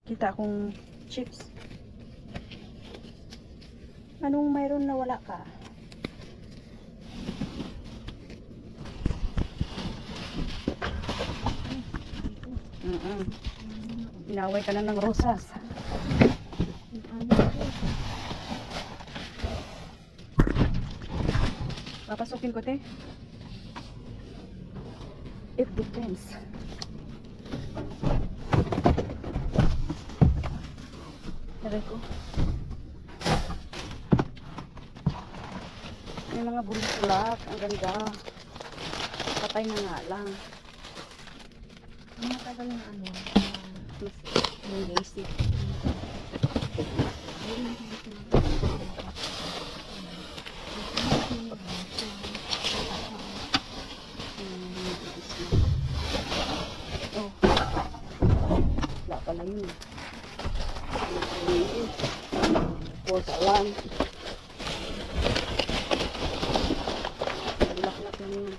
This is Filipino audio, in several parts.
Kita akong chips. Anong mayroon na wala ka? Inaway ka na ng rosas. Papasukin ko, te. It depends. Sabi ko. May mga bulak. Ang ganda. Patay na nga lang. Ang matagal na ano. Mas yung basic. Oh. Wala pala yun. Porcelain. Bulak-bulak lang yun.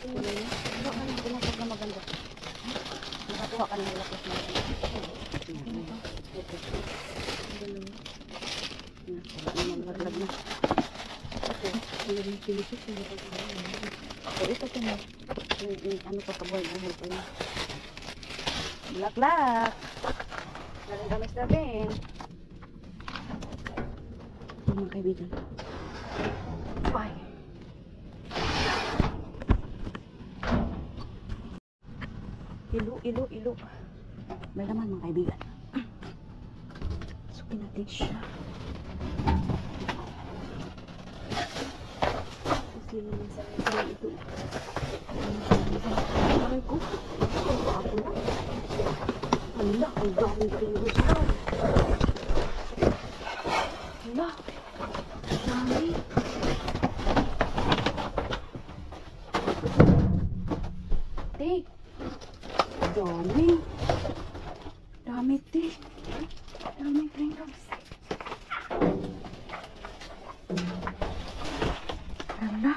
Ano yun? Ano pinapag na maganda? Nakakuha ka ng bulak-bulak na maganda. Naglag na. Ito ko na. Ano pa kaboy? Bulak-bulak. Galing kami sa bin. Mga kaibigan. Bye. Ilo. May naman mga kaibigan. Sukin natin siya. Kasi naman sa ito. Aray ko. Hala, ang daming virus na. Hala. Dami. Te. Dami, te. Dami pringles. Hala.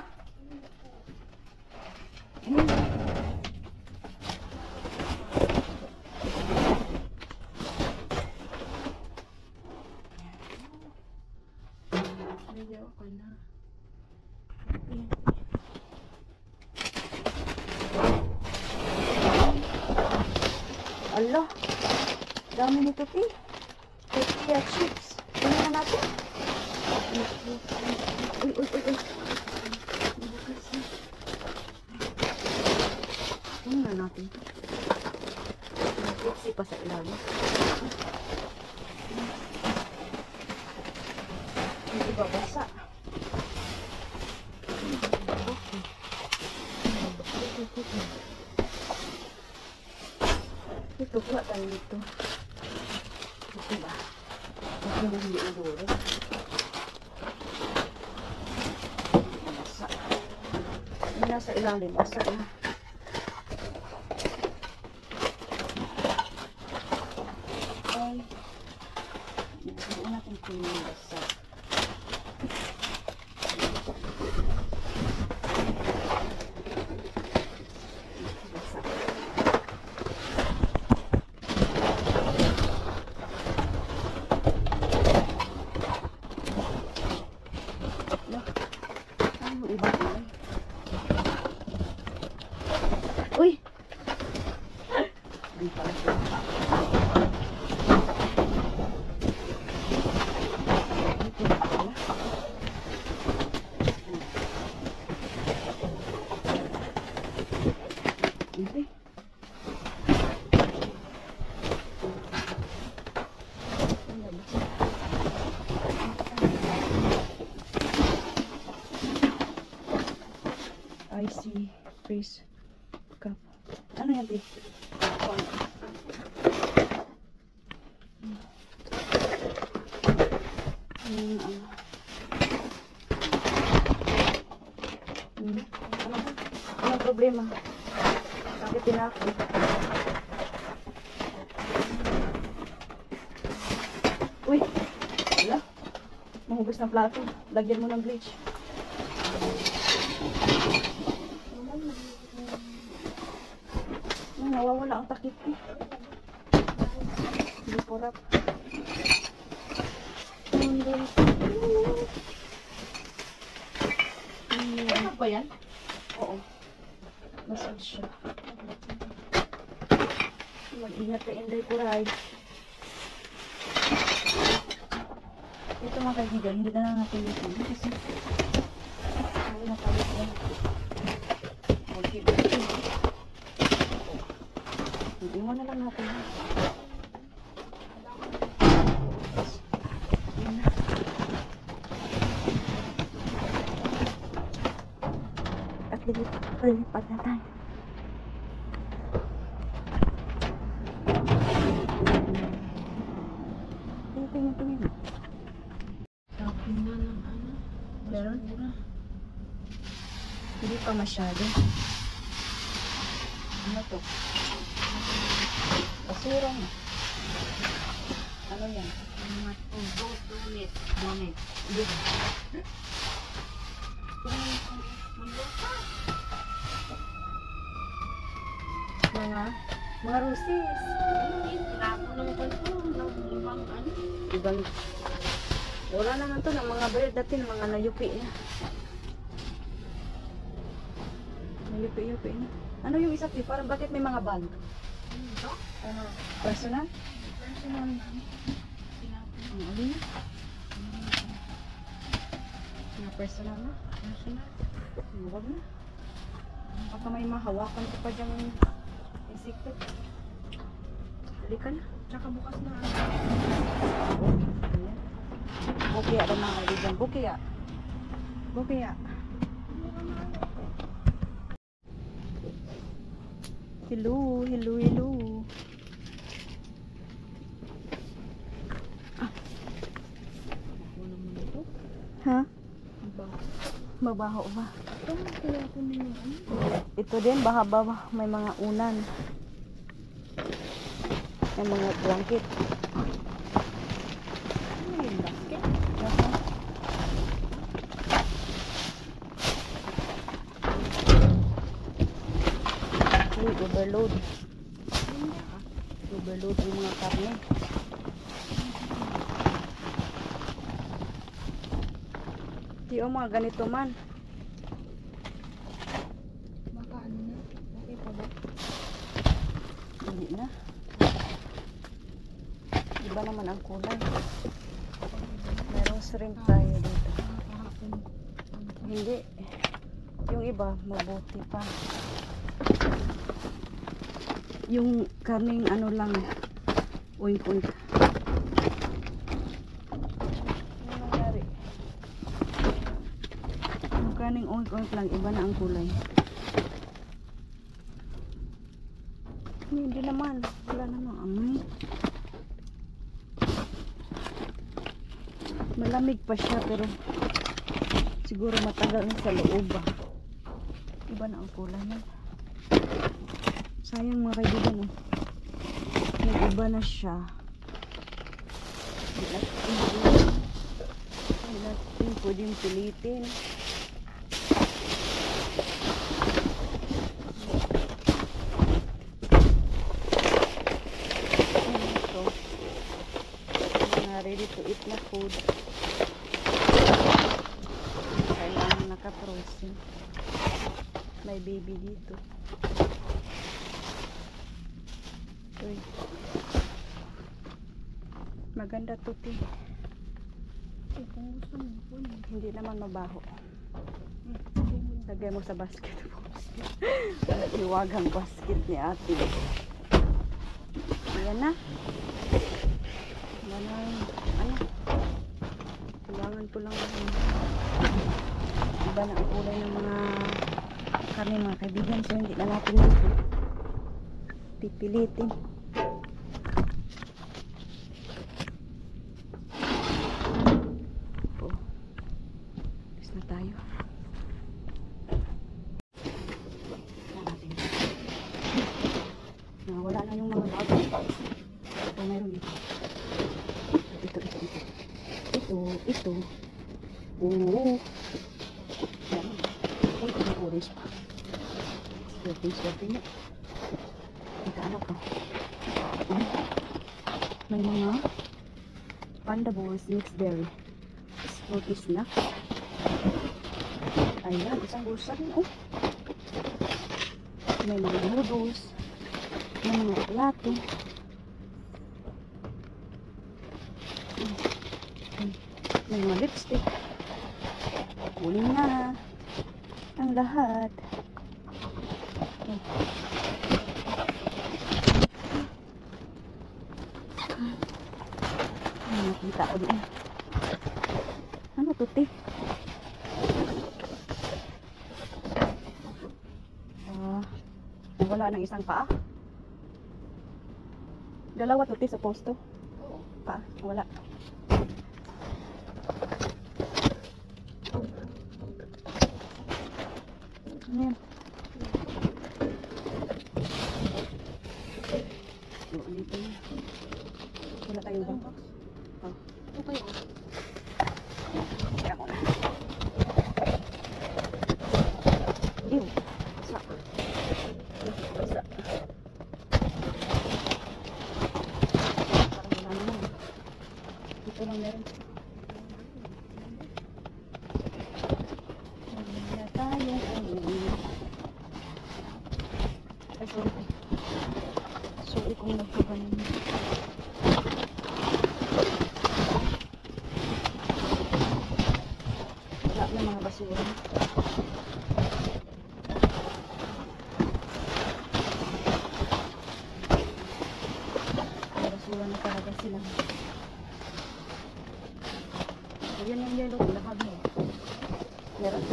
Video ko na. Allah, dami nito, te. Tortilla chips. Tingnan na natin. Uy. Tingnan natin. May pa sa ilalim. Hindi ba basa? Ito pa tayo dito. Ito ba? Ito na hindi udoro. Basa. Hindi nasa ilalim. Basa na. Okay. Hindi natin kunin basa. Uy! Di pala siya. Okay. Icy freeze cup. Ano yan, te? Anong problema? Bakit tinapon? Uy! Wala. Mahubos ng plato. Lagyan mo ng bleach. Nawawala ang takip ko. kurap. Ano ba yan? Oo. Massage siya. Mag-ingat ka, Inday Kuray. Ito mga kaibigan, hindi na lang natin ito. Kasi, ano na tayo yan. Mag-ibig. Hindi mo na lang natin. Yan na. At lilipad na tayo. Tingin. Tapin na ng ano? Meron? Hindi pa masyado. Ano to? Basura na. Ano yan? Mga tubos, donate. Mga rusis. Tinapon naman ko ito ng ibang ano. Ibang, wala naman to ng mga bread dati ng mga nayupi na. Nayupi na. Ano yung isa, parang bakit may mga bag? Ito? Personal? Personal. Tinapon. Ang alin na? Mga personal na? Personal. Huwag na. Baka may mahawakan ko pa dyan insekto. Halika na. Tsaka bukas na. Ayan. Bukya rin mga kaibigan. Bukya. Hello. Ako naman ito. Ha? Ibang. Mabaho ba? Ito, tinapon na yung ano. Ito din, bahaba may mga unan. May mga blanket. Ano yung basket? Uy, overload. Overload yung mga karne. Di o mga ganito man. Baka ano na. Okay pa ba? Hindi na. Iba naman ang kulay. Merong shrimp tayo dito. Kahapon. Hindi. Yung iba, mabuti pa. Yung karning ano lang, oink-oink. Ano nangyari? Yung karning oink-oink lang, iba na ang kulay. Hindi naman. Wala namang amoy. Malamig pa siya pero siguro matagal na sa loob ba. Iba na ang kulay niya. Sayang mga kaibigan oh. Nag-iba na siya. Hindi natin pwedeng pilitin. Ito. Mga ready to eat na food. Kailangan naka-frozen. May baby dito. Uy. Maganda to, te. Kung gusto mo po yun. Hindi naman mabaho. Lagay mo sa basket mo. Iwagang basket ni ate. Ayan na. Ano? Kailangan ko lang iba na ang kulay ng mga karne mga kaibigan. So hindi na natin ito pipilitin. Tapos na tayo. Wala na yung mga bago. Ito meron dito. Ito. Oo. Yan. Uy, may orange pa. Swerte niya. Ito ano pa. May mga panda balls, mixed berry. Fruity snacks. Ayan, isang bulsa rin. Oh. May mga noodles. May mga plato. May mga lipstick. Huli na ang lahat. Ay, nakita ko doon. Ano to, te? Wala ng isang paa. Dalawa to, te, sa posto. Paa, wala. Ano yan? Wala tayong bang. Oh. Okay. Kaya ko na. Ew. Sa. Sa. Parang wala naman. Dito lang meron. Wala tayong ay, sorry. Sorry kung nagpaganin. Wala na mga basura. Mga basura na talaga sila. So, yan yung yellow. Lahag mo. Meron.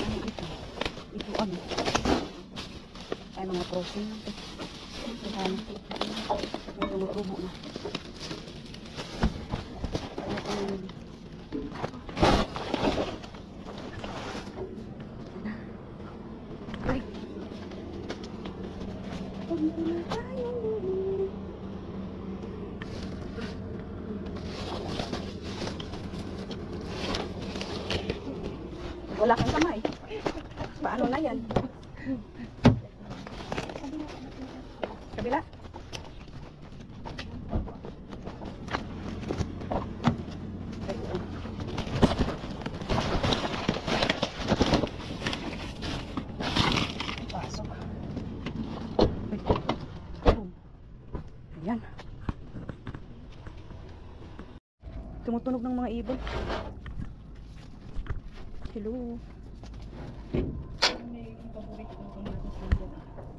Ano ito? Ito ano? Ay, mga crossing na ito. Ano? May tumutubo na. Ay. Wala kang kamay. Paano na yan? Kabila. Pasok. Ayan. Tumutunog ng mga ibon. Hello.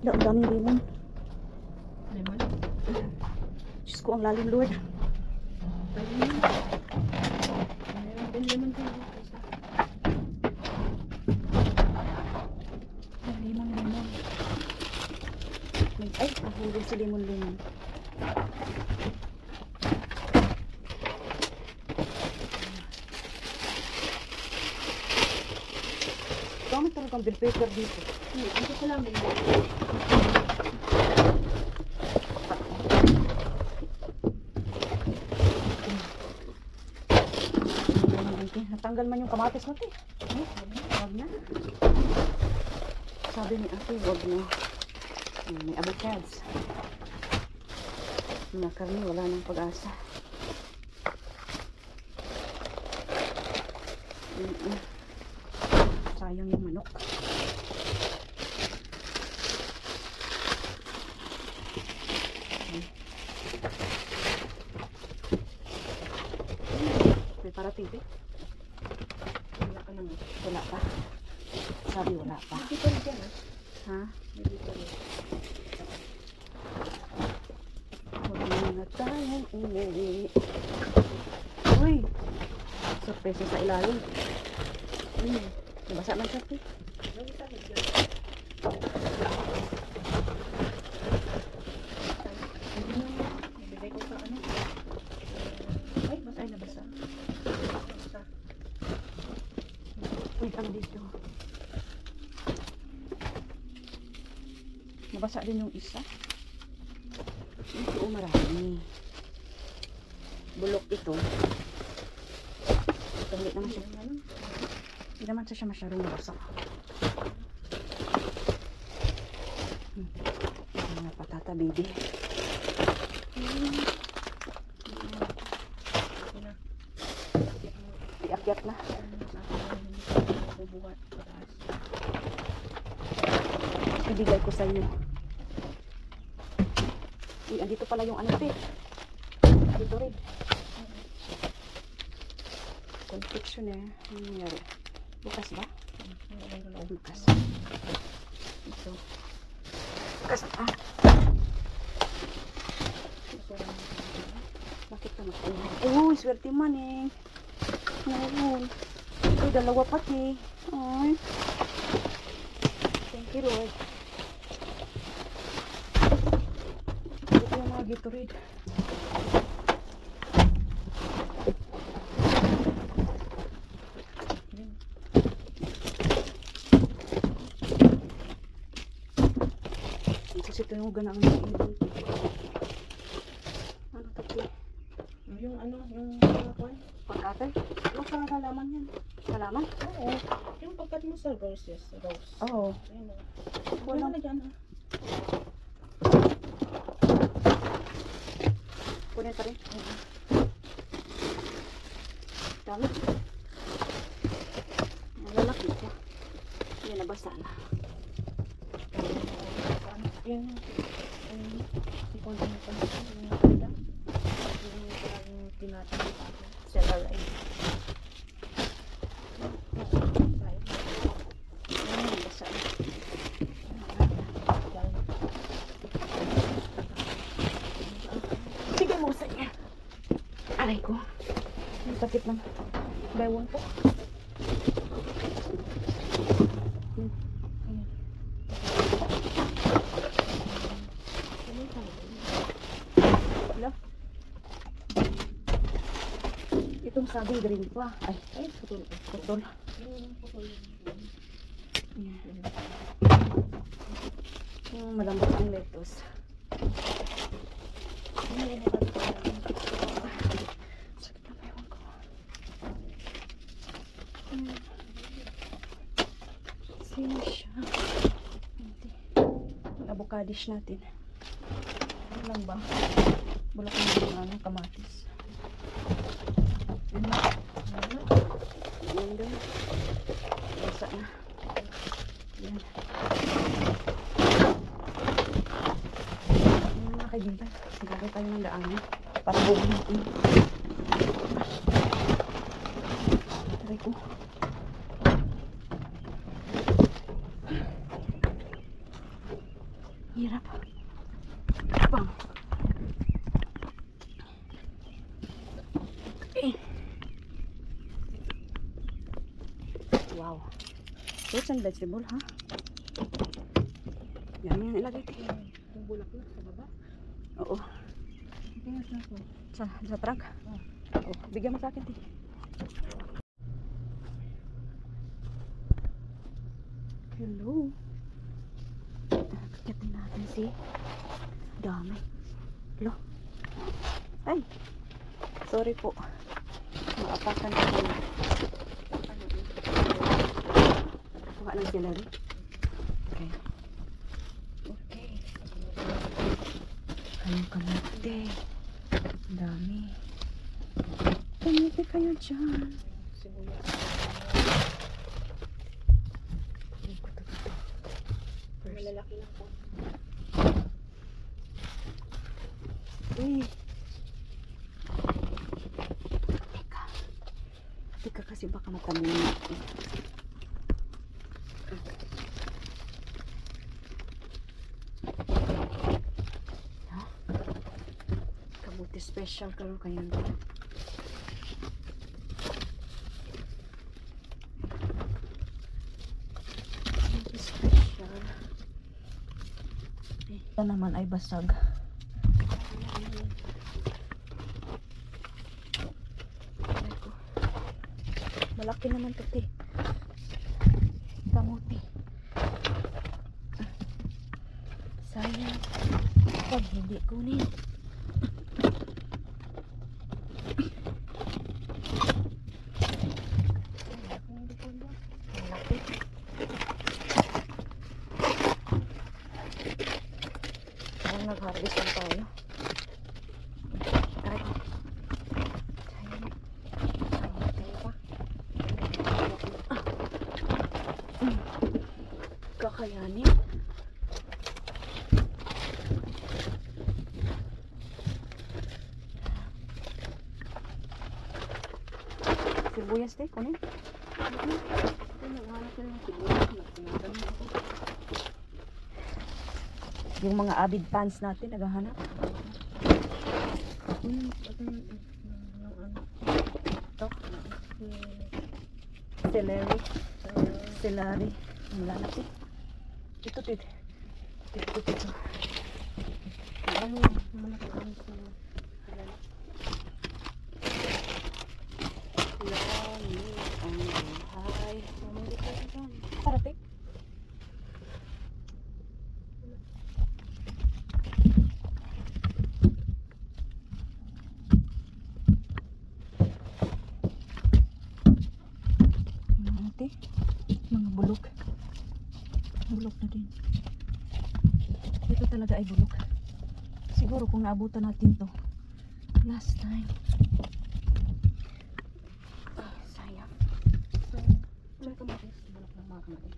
Ang daming limon. Lemon. Diyos ko, ang lalim, Lord. Meron din lemon din. Limon. Ay, nahulog si limon. Gamit talagang bill paper dito. Ito ko lang din. Natanggal man yung kamatis natin. Wag na. Sabi ni ate, wag na. May avocados. Mga karne, wala nang pag-asa. Sayang yung manok. May parating, eh. Wala ka naman. Wala pa. Sabi wala pa. Hindi pa rin dyan, Ha? Hindi pa rin. Huwag na tayong umuwi. Uy! Sorpresa sa ilalim. Nabasa man siya, eh. Ibigay ko sa ano. Ay, basa ay nabasa. Uy, ang dito. Nabasa din yung isa. Ito, marami. Bulok ito. Ito, hindi naman siya. Hindi naman siya masyadong nabasa. Mga patata, baby. Iakyat na. Ibigay ko sa iyo. Uy, andito pala yung ano, te. Dito rin. Confectioner. Ano nangyari? Bukas ba? Bukas. Ito. Bukas. Ah. Bakit ka magpapalala? Uy, swerte man eh. Ngayon. Uy, dalawa pati. Ay. Thank you, Lord. Ito yung mga Gatorade. Kasi ito yung ganang ibon. Ano ito? Yung ano, yung Pagkatay? Huwag ka halaman yan. Halaman? oo. Yung pagkat mo sa roses, rose. Oo. Ayun o. Walang- Wala na dyan ha. Kunin pa rin. Dami. Malalaki ko. Yan, nabasa na. Yan yung ipon na ito. Yung pala. Yung parang tinatanong pa ako. Seller ay. Yan, nabasa na. Sige mo sa iya. Aray ko. Ang sakit ng baywang ko. Wala. Itong saging green pa. Ay, putol. Putol. Yan. Malambot ang lettuce. Sakit na baywang ko. Sino siya? Hindi. Ang avocadish natin. Ano lang ba? Bulak na yung ano, kamatis. Yan na. Yan doon. Basa na. Yan. Yan mga kaibigan. Gagawin tayo ng daanan. Para buhay natin. Taray ko. Hirap. Bang. Eh. Wow. Fruits and vegetable, ha? Yan yung ilagay tayo. Yung bulak na sa baba. Oo. Tingnan na ko. Sa trunk? Oo. Bigyan mo sa akin, ti. Hello. Kakitin natin si dami. Hello. Ay. Sorry po. Maapakan ko kayo. Kuha ng celery. Okay. Okay. Kayong kamote. Ang dami. Kamote kayo dyan. Sibuyas. Malalaki lang po. Uy. Teka. Teka kasi baka matamunan ako. Ha? Kabuti special karon kayo. Kabuti special. Ito naman ay basag. Malaki naman ito, te. Kamuti. Sayang. Pag hindi kunin. Malaki. nag-harvest lang tayo. Ay. Kaya pa. Kakayanin. Sibuyas din, kunin. Ito, naghanap na lang siguro. Nagtinatanong ako. Yung mga avid fans natin, naghahanap. Ito. Celery. Celery. Wala na po. Ito. Ano, malaki ang sa Ang buhay. mamili ko dyan. Parating. Mga bulok. Bulok na din. Ito talaga ay bulok. Siguro kung naabutan natin to last time. Sayang. So, may kamatis. Balak ng mga kamatis.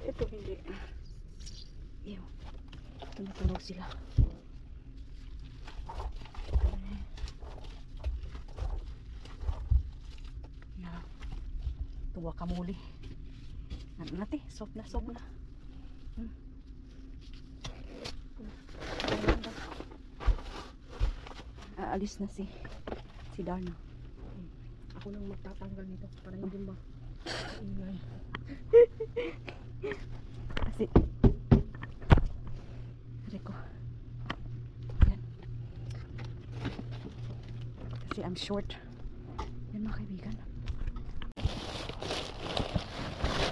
Ito hindi. Ew. Tumutulog sila. Na. Tuwa ka muli. Ano natin? Soft na. Aalis na si Darna. Ako nang magtatanggal nito para hindi ba ingay. Kasi Rico. Yan. Kasi I'm short. Yan mga kaibigan.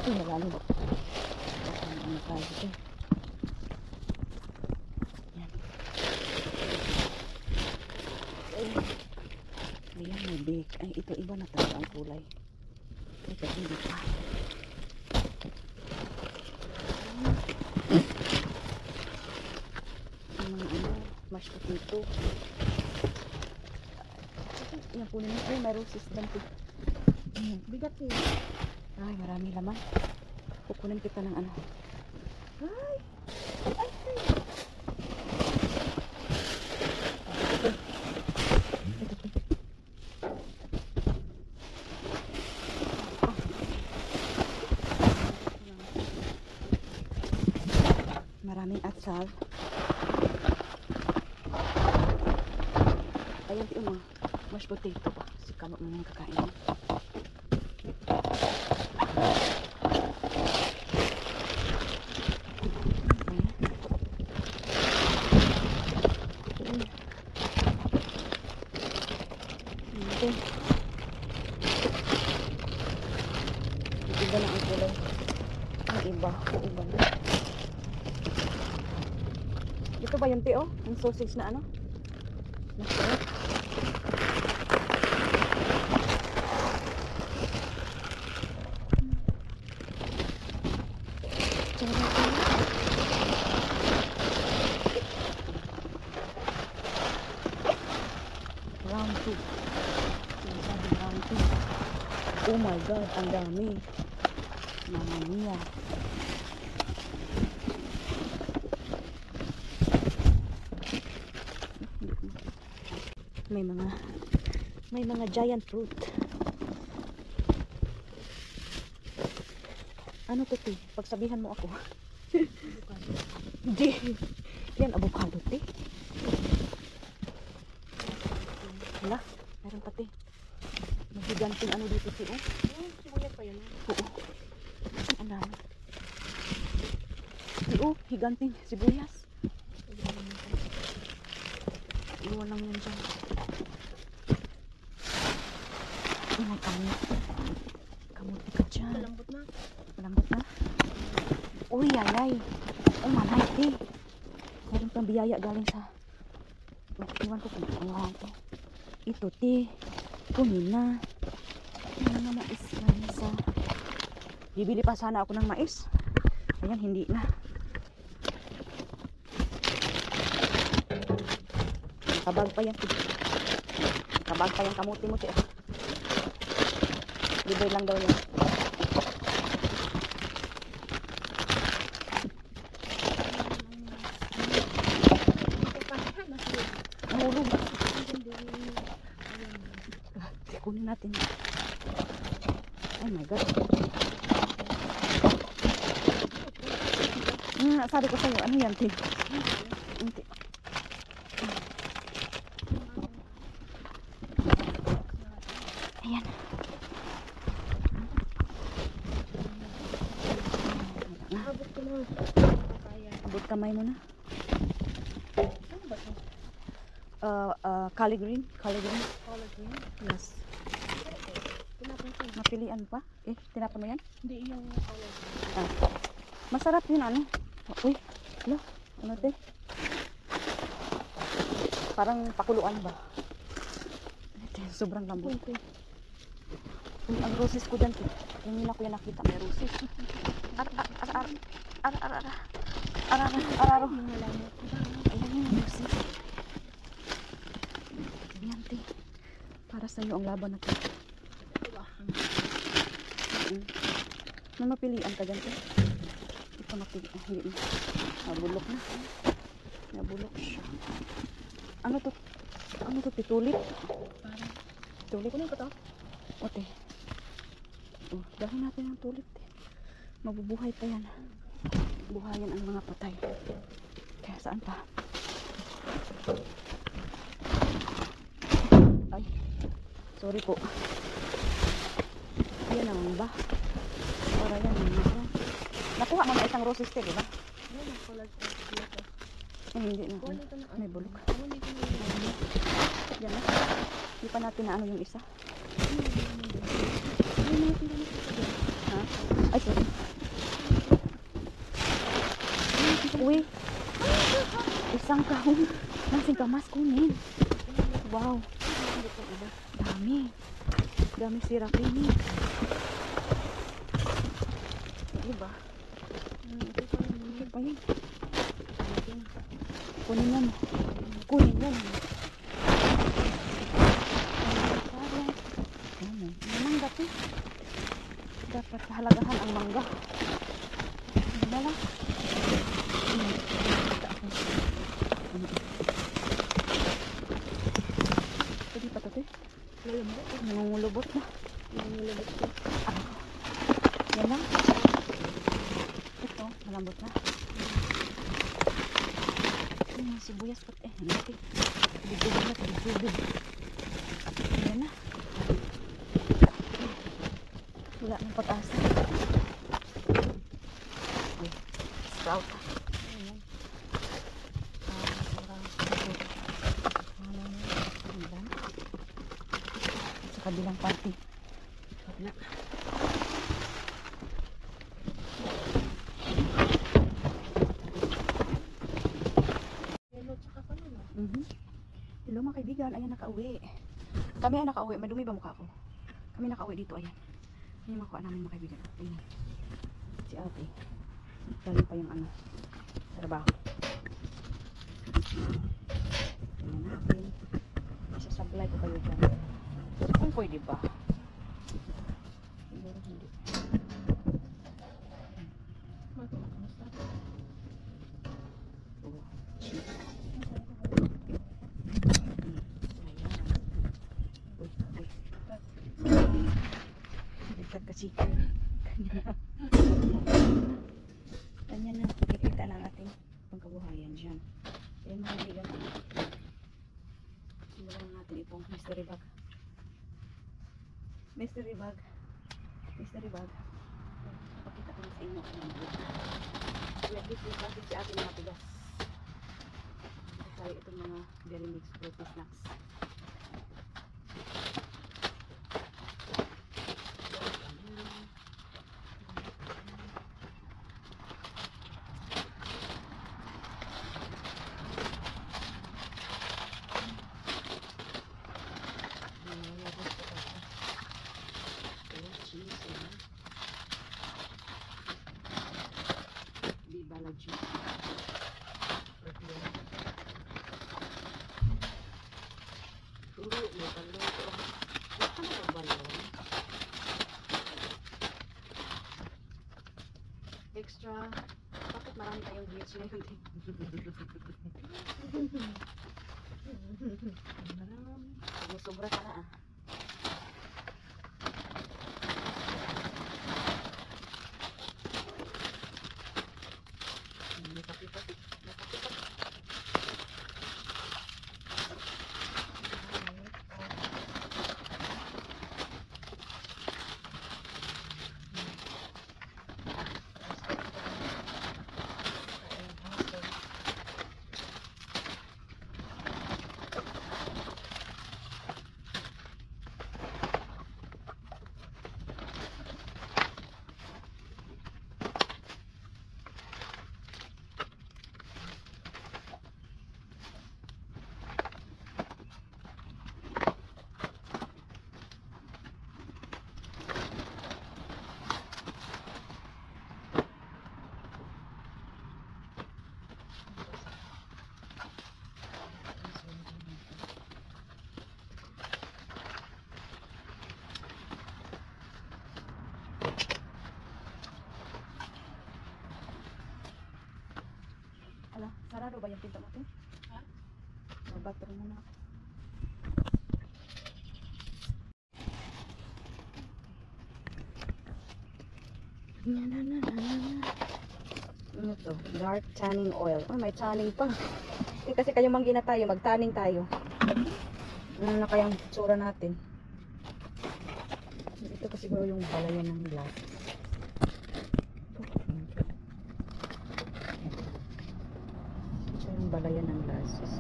Ito malalim. Ano tayo dito? Yan. Ayan, may bake. Ay, ito iba na talaga ang kulay. Ito hindi pa. Ang mga mashed potato. Yan, kunin mo. Ay, may roses lang po. Bigat eh. Ay, marami laman. Kukunin kita ng ano. Ay! Maraming atsal. Ayan, tiyo mga mashed potato pa. Si kamo mo nang kakain. Ito. Iba na ang kulay. Ang iba na. Ito ba yung tiyo? Ang sausage na ano? Masarap. Round 2. Sinasabi round 2. Oh my God, ang dami. Mama mia. May mga giant fruit. Ano to, te? Pagsabihan mo ako. Hindi. Yan, avocado, te. Hala, meron pa, te. May higanting ano dito, te, oh. Sibuyas pa yan. Oo. Ang dami. Te, oh, higanting sibuyas. Iwan lang yan dyan. May kamot. Kamuti ka dyan. Malambot na. Malambot na. Uy, ayay. Oh, mamay, te. Meron pang biyaya galing sa... Iwan ko kung ano ito. Ito, te. Kunin na. Ano na mais galing sa... Bibili pa sana ako ng mais. Ayan, hindi na. Nakabag pa yan. Nakabag pa yung kamuti-muti. Libre lang daw yan. Nahulog ba? Kunin natin. Oh my God. Sabi ko sa'yo, ano yan, Tim? Ayan. Abot ko na. Kaya. Abot kamay mo na. Ano ba ito? Color green. Color green. Color green? Yes. Tinapon ko. Mapilian pa. Tinapon mo yan? Hindi yung color green. Ah. Masarap yun, ano? Uy, ano te? Parang pakuluan ba? Ito, sobrang lambot. Uy, ang roses ko dyan, te. Yung na ko yung nakita, may roses. Araro. Ayan yung roses. Ayan, te. Para sa'yo ang laban na to. May mapilian ka dyan, te. Ito mapili. Hindi na. Nabulok na. Nabulok siya. Ano to? Ano to? Tulip? Parang. Tulip? Kunin ko to? Ote. Oh, dahil natin ang tulip. Mabubuhay pa yan. Buhayan ang mga patay. Kaya saan pa? Ay. Sorry po. Ayan naman ba? Para yan naman. Nakuha mo na isang roses te, di ba? Ano yung color green? Hindi na. Kunin ko na. May bulok. Kunin ko na. Yan na. Hindi pa natin na ano yung isa. Ha? Ay, sorry. Uy. Isang kahon. Nasing kamas kunin. Wow. Dami. Dami sirap ini. Diba? Ito pa yun. Kunin yan. Kunin yan. Mangga to. Dapat halagahan ang mangga. Ano lang? Pwede pa to te? Nangungulubot na. Nangulubot ko. Yan lang. Ito, malambot na. Sibuyas pa te. Hindi. Bibig na. Bibig. Yan na. Wala ng pag-asa. Uy, sprout. Ayan. Sa kabilang party. Kabila. Yellow tsaka pala. Hello mga kaibigan, ayan nakauwi. Kami ay nakauwi, madumi ba mukha ko? Kami nakauwi dito, ayan. Yung makuha namin mga kaibigan. Ayan. Si ate. Galing pa yung ano, trabaho. Ayan natin. Isasablay ko kayo dyan. Kung pwede ba? Siguro hindi. Oh, cheap. Kasi ganyan na makikita ng ating pagkabuhayan dyan. Ayan mga kaibigan, simulan natin itong mystery bag. Mystery bag pakita ko na sa inyo like this natin si ating mga tigas tayo itong mga dairy mix fruity snacks. extra. Bakit marami tayong glitch ngayon? Sobra ka na ah. Ala, sarado ba yung pinto natin? Ha? Sa bathroom na. Ano to? Dark tanning oil. Oh, may tanning pa. Kasi kayo manggi na tayo, mag-tanning tayo. Ano na kayang tsura natin? Ito pa siguro yung balayan ng glass. Ito yung balayan ng glasses.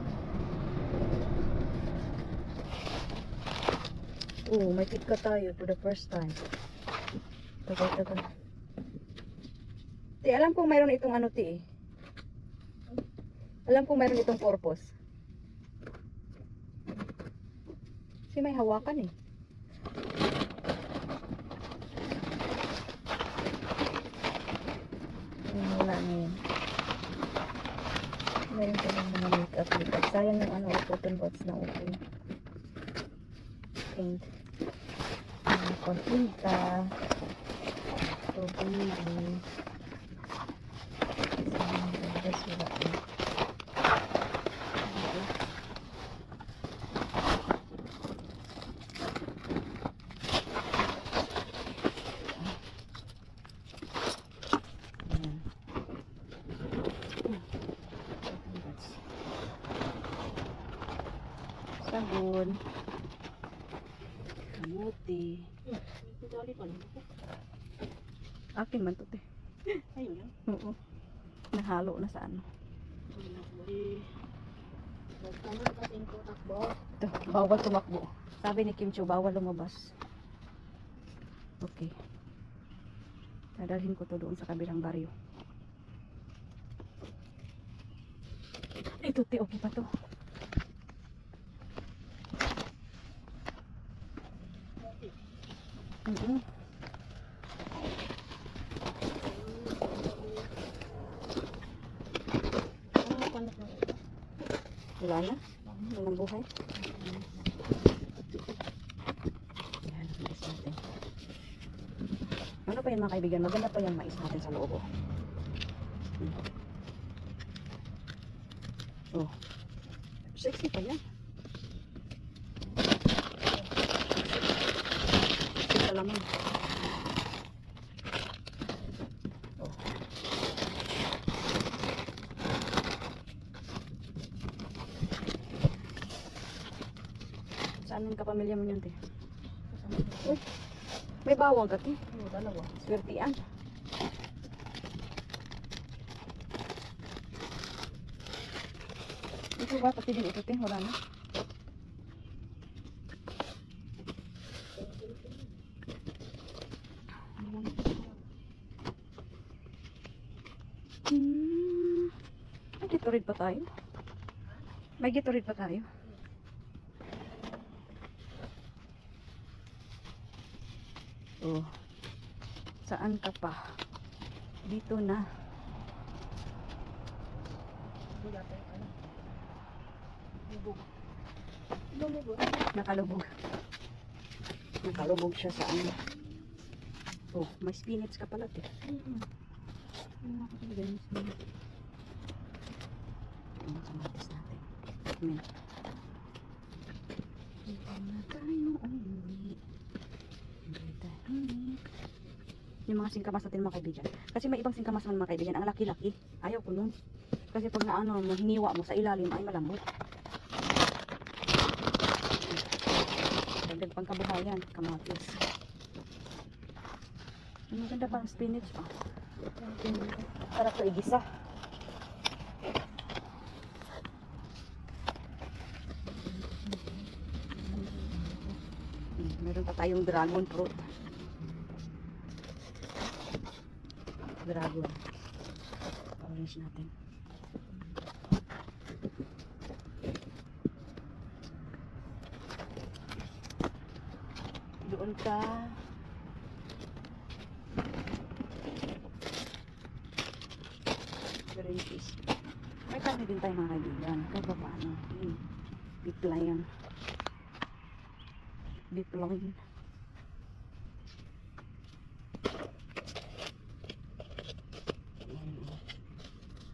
Oh, may KitKat tayo for the first time. Tagal. Ti, alam kong mayroon itong ano, ti. Alam kong mayroon itong purpose. Kasi may hawakan eh. Wala na yun. Mayroon pa ng mga makeup. Sayang yung ano, cotton buds na okay. Paint. Kontinta. Tubig. Wala. Sabon. Kamuti. Dali pa lang. Akin man to, te. Ayun lang. Oo. Nahalo na sa ano. Huwag ka na kasing tutakbo. Ito, bawal tumakbo. Sabi ni Kim Cho, bawal lumabas. Okay. Dadalhin ko to doon sa kabilang baryo. Ito, te, okay pa to. Wala na. Walang buhay. Yan, mais natin. Ano pa yan mga kaibigan? Maganda pa yan mais natin sa loob. Oh. Sexy pa yan. Sexy pa lamang. Oh. Saan yung kapamilya mo yun, te? Uy, may bawang ka, te. Oo, dalawa. Swertian. Ito ba? Pati din ito, te. Wala na. May Gatorade pa tayo. May Gatorade pa tayo. Oh. Saan ka pa? Dito na. Wala tayo ka na. Lubog. Lubog. Nakalubog. Nakalubog siya sa ano. Oh, may spinach ka pala, te. Yung mga kaibigan mo. Yung kamatis natin. Amen. Hindi na tayo umuwi. Hindi tayo umuwi. Yung mga singkamas natin mga kaibigan. Kasi may ibang singkamas naman mga kaibigan. Ang laki-laki. Ayaw ko nun. Kasi pag naano mo, hiniwa mo sa ilalim ay malambot. Dagdag pang kabuhayan. Kamatis. Ang maganda pang spinach. Oh. Sarap to igisa. Meron pa tayong dragon fruit. Dragon. Orange natin. Doon ka. Green fish. May karne din tayo mga kaibigan. Kahit pa paano. Beef lion. Beef loin.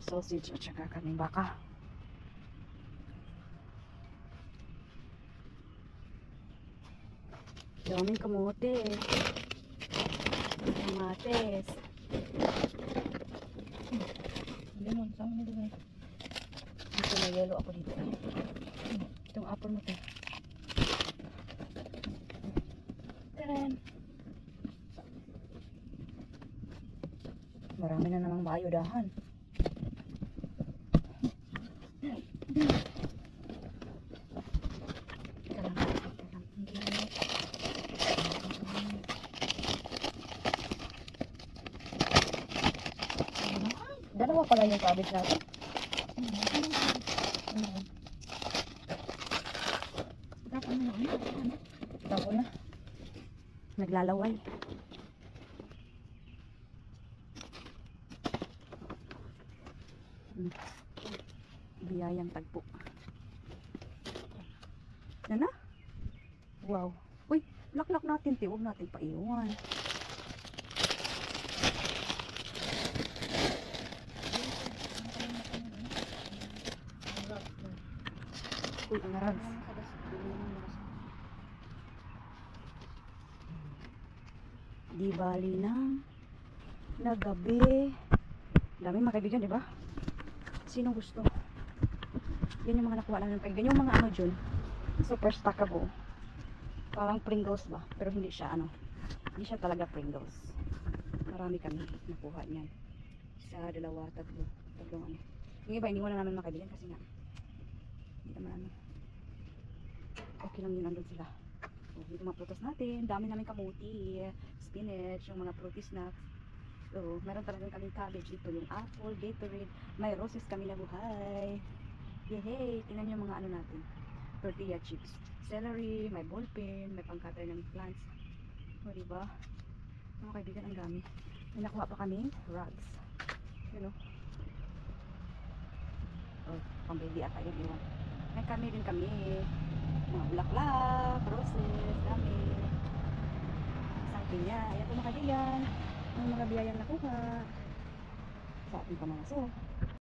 Sausage at saka karning baka. Daming kamote. Kamates. Lemon, sama na doon. Dito may yellow ako dito. Itong apple mo to. Taran! Marami na namang maayudahan. Dalawa pala yung cabbage natin. Tapo na. Naglalaway. Biyayang tagpo. Yan na? Wow. Uy, laklak natin. Huwag natin paiwan. Uy, ang rags. Di bali na gabi. Dami mga kaibigan, di ba? Sino gusto? Yan yung mga nakuha lang ng kaibigan. Yung mga ano dyan, super stackable. Parang Pringles ba? Pero hindi siya ano. Hindi siya talaga Pringles. Marami kami nakuha niyan. Isa, dalawa, tatlo. Tatlong ano. Yung iba, iniwan na namin mga kaibigan kasi nga. Hindi naman ano. Okay lang yun, nandun sila. So, dito mga prutas natin. Dami namin kamuti, spinach, yung mga fruity snacks. So, meron talagang kaming cabbage dito. Yung apple, Gatorade. May roses kami na buhay. Yehey! Tingnan nyo yung mga ano natin. Tortilla chips. Celery, may ballpen, may pangcutter ng plants. O, diba? Mga kaibigan, ang dami. May nakuha pa kami rugs. You know? Oh, pang baby ata yun, iwan. May kami din kami. Mga bulaklak, roses, dami. Isang pinya. Ayan po mga kaibigan. Ang mga biyayang nakuha. Sa ating pamamaso.